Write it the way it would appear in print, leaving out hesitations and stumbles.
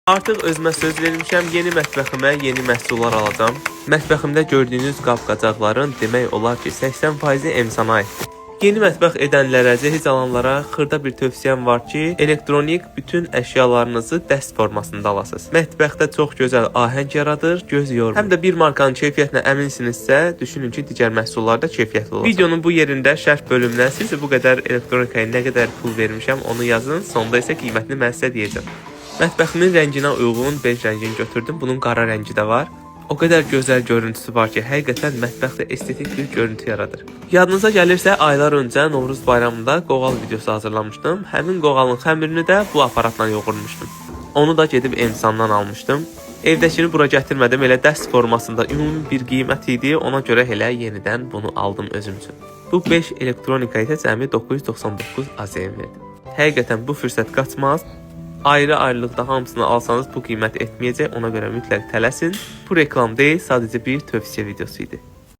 Artıq özümə söz vermişəm, yeni mətbəximə yeni məhsullar alacağam. Mətbəximdə gördüyünüz qab-qacaqların demək olar ki 80%-i emsana aiddir. Yeni mətbəx edənlərə, cehiz alanlara xırda bir tövsiyəm var ki, elektronik bütün əşyalarınızı dəst formasında alasınız. Mətbəxdə çox gözəl ahəng yaradır, göz yormur. Həm də bir markanın keyfiyyətinə əminsinizsə, düşünün ki, digər məhsullar da keyfiyyətli olacaq. Videonun bu yerində şərh bölümünə sizə bu qədər elektronikaya nə qədər pul vermişəm onu yazın, sonda isə qiymətini mən sizə deyəcəm. Mətbəximin rənginə uyğun bej rəngini götürdüm. Bunun qara rəngi də var. O qədər gözəl görüntüsü var ki, həqiqətən mətbəxdə estetik bir görüntü yaradır. Yadınıza gəlirsə, aylar öncə Novruz bayramında qoğal videosu hazırlamışdım. Həmin qoğalın xəmirini də bu aparatla yoğurmuşdum. Onu da gedib emsandan almışdım. Evdəkini bura gətirmədim, elə dəst formasında ümumi bir qiymət idi. Ona görə elə yenidən bunu aldım özüm üçün. Bu 5 elektronika isə cəmi 999 AZM verdi. Həqiqətən bu fürsət qaçmaz. Ayrı-ayrılıqda hamısını alsanız bu qiymət etməyəcək, ona görə mütləq tələsin. Bu reklam deyil, sadəcə bir tövsiyə videosu idi.